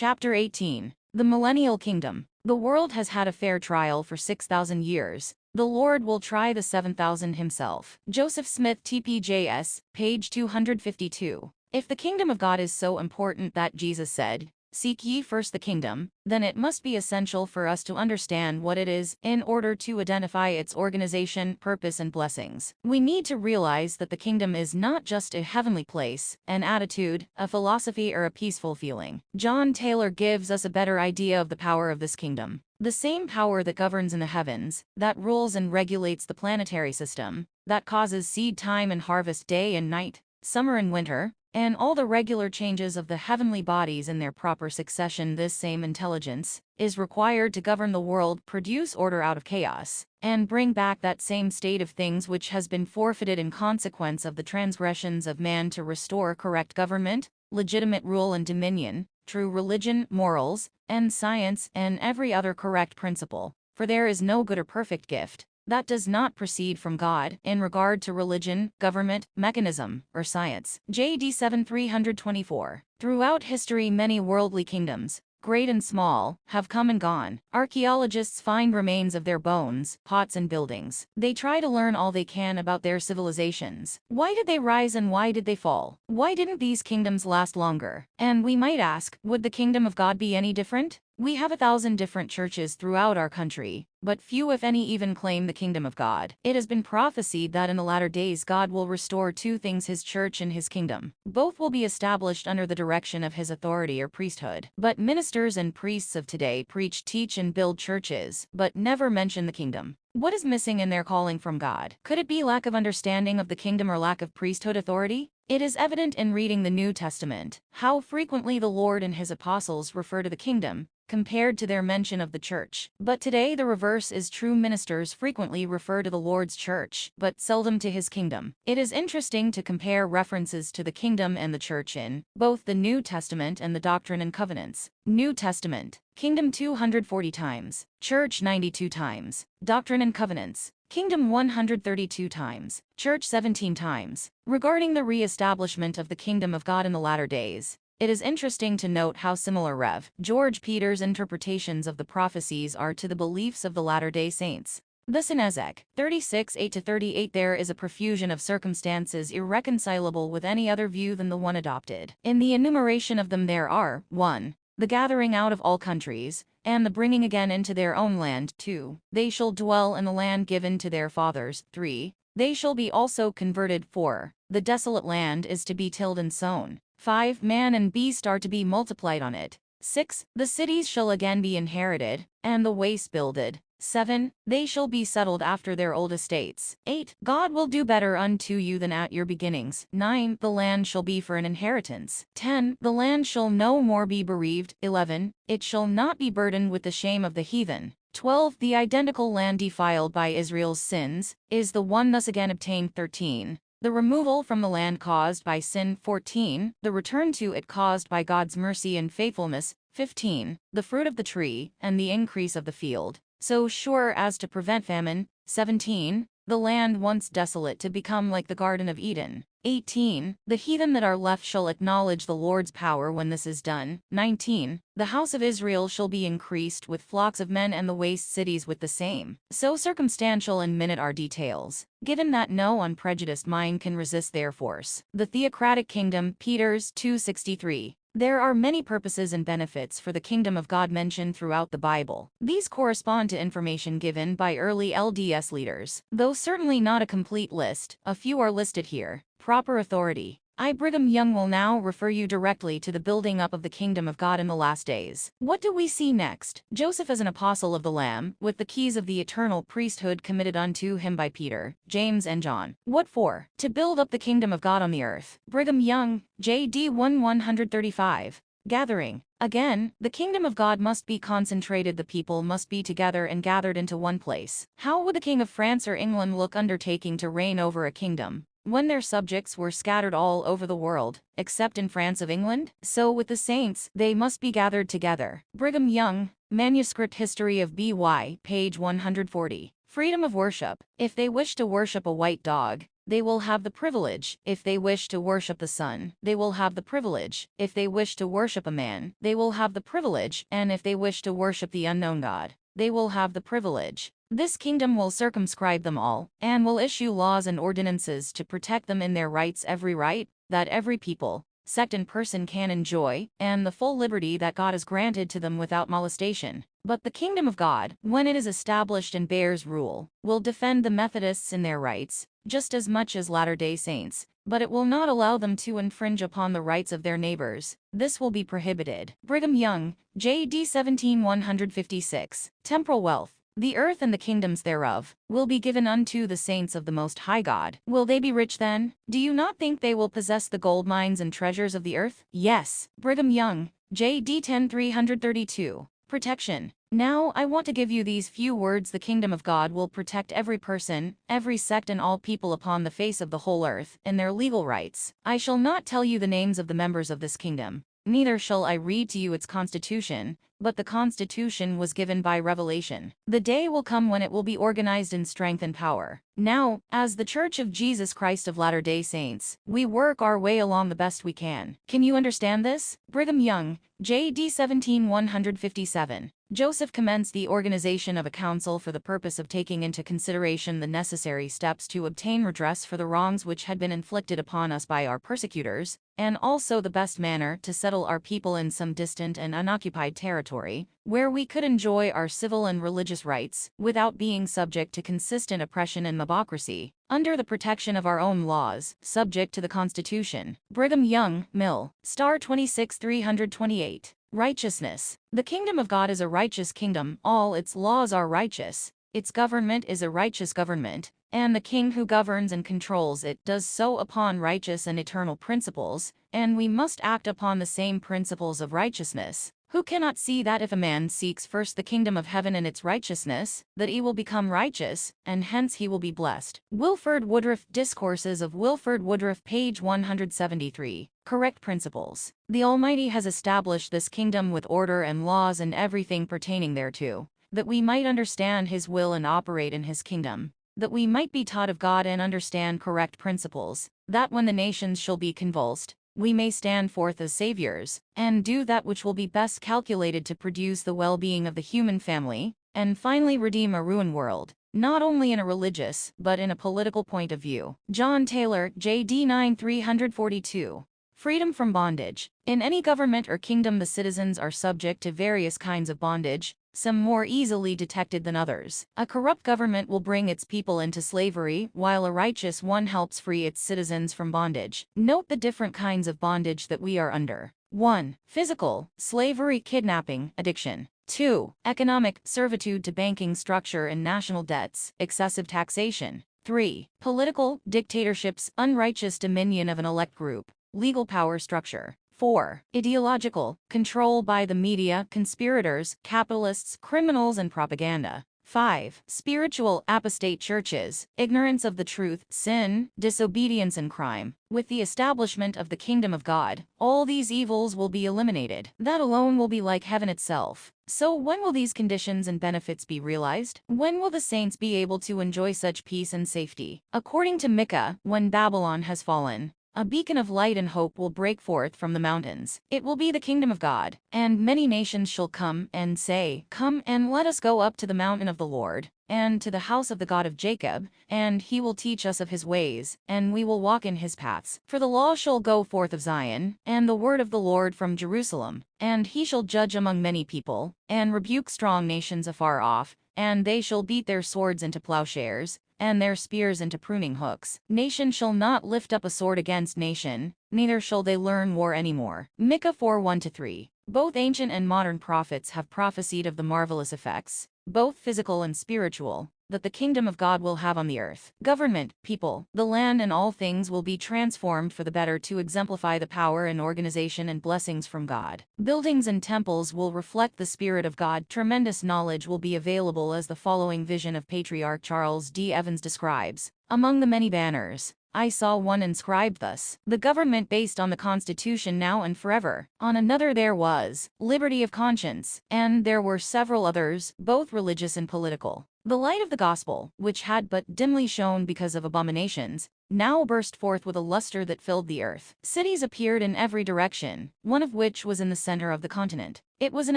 Chapter 18. The Millennial Kingdom. The world has had a fair trial for 6,000 years. The Lord will try the 7,000 himself. Joseph Smith TPJS, page 252. If the kingdom of God is so important that Jesus said, "Seek ye first the kingdom," then it must be essential for us to understand what it is in order to identify its organization, purpose, and blessings. We need to realize that the kingdom is not just a heavenly place, an attitude, a philosophy, or a peaceful feeling. John Taylor gives us a better idea of the power of this kingdom. The same power that governs in the heavens, that rules and regulates the planetary system, that causes seed time and harvest day and night, summer and winter, and all the regular changes of the heavenly bodies in their proper succession. This same intelligence is required to govern the world, produce order out of chaos, and bring back that same state of things which has been forfeited in consequence of the transgressions of man, to restore correct government, legitimate rule and dominion, true religion, morals, and science, and every other correct principle. For there is no good or perfect gift that does not proceed from God in regard to religion, government, mechanism, or science. JD 7324. Throughout history, many worldly kingdoms, great and small, have come and gone. Archaeologists find remains of their bones, pots, and buildings. They try to learn all they can about their civilizations. Why did they rise and why did they fall? Why didn't these kingdoms last longer? And we might ask, would the kingdom of God be any different? We have 1,000 different churches throughout our country, but few if any even claim the kingdom of God. It has been prophesied that in the latter days God will restore two things: his church and his kingdom. Both will be established under the direction of his authority or priesthood. But ministers and priests of today preach, teach, and build churches, but never mention the kingdom. What is missing in their calling from God? Could it be lack of understanding of the kingdom or lack of priesthood authority? It is evident in reading the New Testament how frequently the Lord and his apostles refer to the kingdom, compared to their mention of the church. But today the reverse is true. Ministers frequently refer to the Lord's church, but seldom to his kingdom. It is interesting to compare references to the kingdom and the church in both the New Testament and the Doctrine and Covenants. New Testament: kingdom 240 times, church 92 times. Doctrine and Covenants: kingdom 132 times, church 17 times. Regarding the re-establishment of the kingdom of God in the latter days, it is interesting to note how similar Rev. George Peter's interpretations of the prophecies are to the beliefs of the latter-day saints. Thus in Ezek 36:8-38 there is a profusion of circumstances irreconcilable with any other view than the one adopted. In the enumeration of them there are 1. The gathering out of all countries, and the bringing again into their own land. 2. They shall dwell in the land given to their fathers. 3. They shall be also converted. 4. The desolate land is to be tilled and sown. 5. Man and beast are to be multiplied on it. 6. The cities shall again be inherited, and the waste builded. 7. They shall be settled after their old estates. 8. God will do better unto you than at your beginnings. 9. The land shall be for an inheritance. 10. The land shall no more be bereaved. 11. It shall not be burdened with the shame of the heathen. 12. The identical land defiled by Israel's sins is the one thus again obtained. 13. The removal from the land caused by sin. 14. The return to it caused by God's mercy and faithfulness. 15. The fruit of the tree and the increase of the field, so sure as to prevent famine. 17. The land once desolate to become like the Garden of Eden. 18. The heathen that are left shall acknowledge the Lord's power when this is done. 19. The house of Israel shall be increased with flocks of men, and the waste cities with the same. So circumstantial and minute are details, given that no unprejudiced mind can resist their force. The theocratic kingdom. Peters 2:63. There are many purposes and benefits for the kingdom of God mentioned throughout the Bible. These correspond to information given by early LDS leaders. Though certainly not a complete list, a few are listed here. Proper authority. I, Brigham Young, will now refer you directly to the building up of the kingdom of God in the last days. What do we see next? Joseph as an apostle of the Lamb, with the keys of the eternal priesthood committed unto him by Peter, James, and John. What for? To build up the kingdom of God on the earth. Brigham Young, J.D. 135. Gathering. Again, the kingdom of God must be concentrated. The people must be together and gathered into one place. How would the king of France or England look undertaking to reign over a kingdom when their subjects were scattered all over the world, except in France of England? So with the saints, they must be gathered together. Brigham Young, Manuscript History of B.Y., page 140. Freedom of worship. If they wish to worship a white dog, they will have the privilege. If they wish to worship the sun, they will have the privilege. If they wish to worship a man, they will have the privilege. And if they wish to worship the unknown God, they will have the privilege. This kingdom will circumscribe them all, and will issue laws and ordinances to protect them in their rights, every right that every people, sect and person can enjoy, and the full liberty that God has granted to them without molestation. But the kingdom of God, when it is established and bears rule, will defend the Methodists in their rights, just as much as Latter-day Saints, but it will not allow them to infringe upon the rights of their neighbors. This will be prohibited. Brigham Young, J.D. 17:156. Temporal wealth, the earth and the kingdoms thereof, will be given unto the saints of the Most High God. Will they be rich then? Do you not think they will possess the gold mines and treasures of the earth? Yes. Brigham Young, J.D. 10:332. Protection. Now, I want to give you these few words. The kingdom of God will protect every person, every sect and all people upon the face of the whole earth, in their legal rights. I shall not tell you the names of the members of this kingdom, neither shall I read to you its constitution, but the constitution was given by revelation. The day will come when it will be organized in strength and power. Now, as the Church of Jesus Christ of Latter-day Saints, we work our way along the best we can. Can you understand this? Brigham Young, J.D. 17:157. Joseph commenced the organization of a council for the purpose of taking into consideration the necessary steps to obtain redress for the wrongs which had been inflicted upon us by our persecutors, and also the best manner to settle our people in some distant and unoccupied territory, where we could enjoy our civil and religious rights, without being subject to consistent oppression and mobocracy, under the protection of our own laws, subject to the Constitution. Brigham Young, Mill, Star 26-328. Righteousness. The kingdom of God is a righteous kingdom. All its laws are righteous. Its government is a righteous government, and the king who governs and controls it does so upon righteous and eternal principles, and we must act upon the same principles of righteousness. Who cannot see that if a man seeks first the kingdom of heaven and its righteousness, that he will become righteous, and hence he will be blessed? Wilford Woodruff, Discourses of Wilford Woodruff, page 173. Correct principles. The Almighty has established this kingdom with order and laws and everything pertaining thereto, that we might understand His will and operate in His kingdom, that we might be taught of God and understand correct principles, that when the nations shall be convulsed, we may stand forth as saviors, and do that which will be best calculated to produce the well-being of the human family, and finally redeem a ruined world, not only in a religious, but in a political point of view. John Taylor, J.D. 9-342. Freedom from bondage. In any government or kingdom, the citizens are subject to various kinds of bondage, some more easily detected than others. A corrupt government will bring its people into slavery, while a righteous one helps free its citizens from bondage. Note the different kinds of bondage that we are under. 1. Physical, slavery, kidnapping, addiction. 2. Economic, servitude to banking structure and national debts, excessive taxation. 3. Political, dictatorships, unrighteous dominion of an elect group, legal power structure. 4. Ideological, control by the media, conspirators, capitalists, criminals, and propaganda. 5. Spiritual, apostate churches, ignorance of the truth, sin, disobedience, and crime. With the establishment of the kingdom of God, all these evils will be eliminated. That alone will be like heaven itself. So when will these conditions and benefits be realized? When will the saints be able to enjoy such peace and safety? According to Micah, when Babylon has fallen, a beacon of light and hope will break forth from the mountains. It will be the kingdom of God, and many nations shall come and say, "Come and let us go up to the mountain of the Lord, and to the house of the God of Jacob, and he will teach us of his ways, and we will walk in his paths. For the law shall go forth of Zion, and the word of the Lord from Jerusalem, and he shall judge among many people, and rebuke strong nations afar off, and they shall beat their swords into plowshares, and their spears into pruning hooks. Nation shall not lift up a sword against nation, neither shall they learn war any more." Micah 4:1-3. Both ancient and modern prophets have prophesied of the marvelous effects, both physical and spiritual, that the kingdom of God will have on the earth. Government, people, the land, and all things will be transformed for the better to exemplify the power and organization and blessings from God. Buildings and temples will reflect the Spirit of God. Tremendous knowledge will be available, as the following vision of Patriarch Charles D. Evans describes. Among the many banners, I saw one inscribed thus: "The government based on the Constitution now and forever." On another there was, "Liberty of conscience," and there were several others, both religious and political. The light of the gospel, which had but dimly shone because of abominations, now burst forth with a luster that filled the earth. Cities appeared in every direction, one of which was in the center of the continent. It was an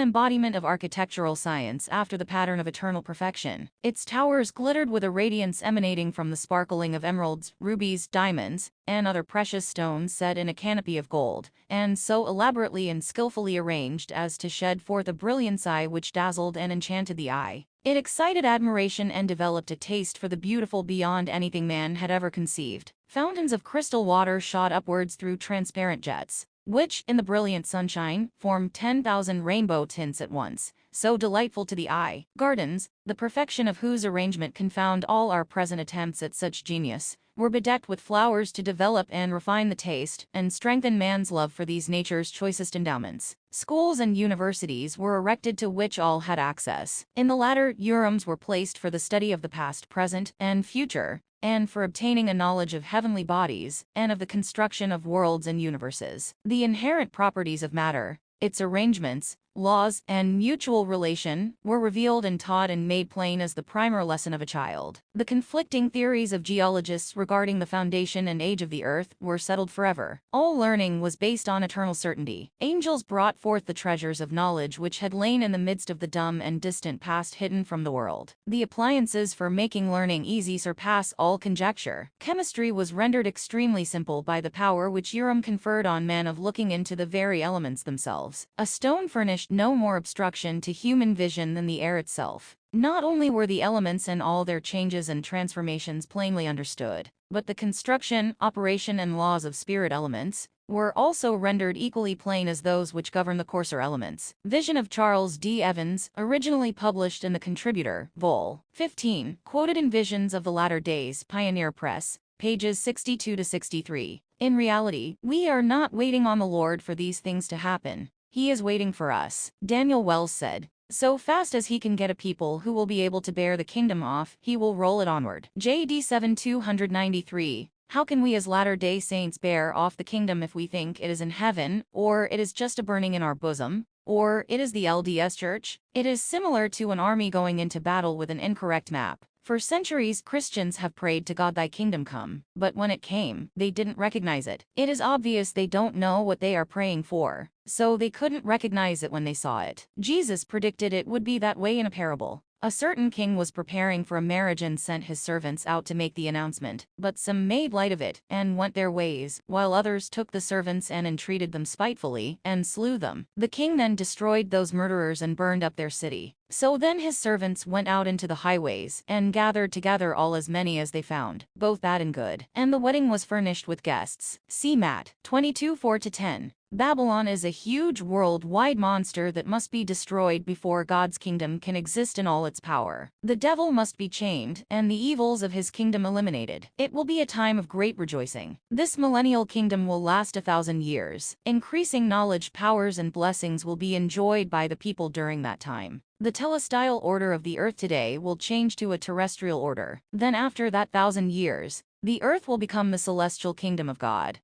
embodiment of architectural science after the pattern of eternal perfection. Its towers glittered with a radiance emanating from the sparkling of emeralds, rubies, diamonds, and other precious stones set in a canopy of gold, and so elaborately and skillfully arranged as to shed forth a brilliance which dazzled and enchanted the eye. It excited admiration and developed a taste for the beautiful beyond anything man had ever conceived. Fountains of crystal water shot upwards through transparent jets, which, in the brilliant sunshine, formed 10,000 rainbow tints at once, so delightful to the eye. Gardens, the perfection of whose arrangement confound all our present attempts at such genius, were bedecked with flowers to develop and refine the taste and strengthen man's love for these nature's choicest endowments. Schools and universities were erected to which all had access. In the latter, rooms were placed for the study of the past, present, and future, and for obtaining a knowledge of heavenly bodies and of the construction of worlds and universes. The inherent properties of matter, its arrangements, laws, and mutual relation were revealed and taught and made plain as the primer lesson of a child. The conflicting theories of geologists regarding the foundation and age of the earth were settled forever. All learning was based on eternal certainty. Angels brought forth the treasures of knowledge which had lain in the midst of the dumb and distant past, hidden from the world. The appliances for making learning easy surpass all conjecture. Chemistry was rendered extremely simple by the power which Urim conferred on man of looking into the very elements themselves. A stone furnished no more obstruction to human vision than the air itself. Not only were the elements and all their changes and transformations plainly understood, but the construction, operation, and laws of spirit elements were also rendered equally plain as those which govern the coarser elements. Vision of Charles D. Evans, originally published in the Contributor, Vol. 15, quoted in Visions of the Latter Days, Pioneer Press, pages 62 to 63. In reality, we are not waiting on the Lord for these things to happen. He is waiting for us. Daniel Wells said, so fast as he can get a people who will be able to bear the kingdom off, he will roll it onward. JD 7293. How can we as Latter-day Saints bear off the kingdom if we think it is in heaven, or it is just a burning in our bosom, or it is the LDS Church? It is similar to an army going into battle with an incorrect map. For centuries, Christians have prayed to God, thy kingdom come, but when it came, they didn't recognize it. It is obvious they don't know what they are praying for, so they couldn't recognize it when they saw it. Jesus predicted it would be that way in a parable. A certain king was preparing for a marriage and sent his servants out to make the announcement, but some made light of it and went their ways, while others took the servants and entreated them spitefully and slew them. The king then destroyed those murderers and burned up their city. So then his servants went out into the highways and gathered together all as many as they found, both bad and good. And the wedding was furnished with guests. See Matt 22 4-10. Babylon is a huge worldwide monster that must be destroyed before God's kingdom can exist in all its power. The devil must be chained and the evils of his kingdom eliminated. It will be a time of great rejoicing. This millennial kingdom will last 1,000 years. Increasing knowledge, powers, and blessings will be enjoyed by the people during that time. The telestial order of the earth today will change to a terrestrial order. Then after that 1,000 years, the earth will become the celestial kingdom of God.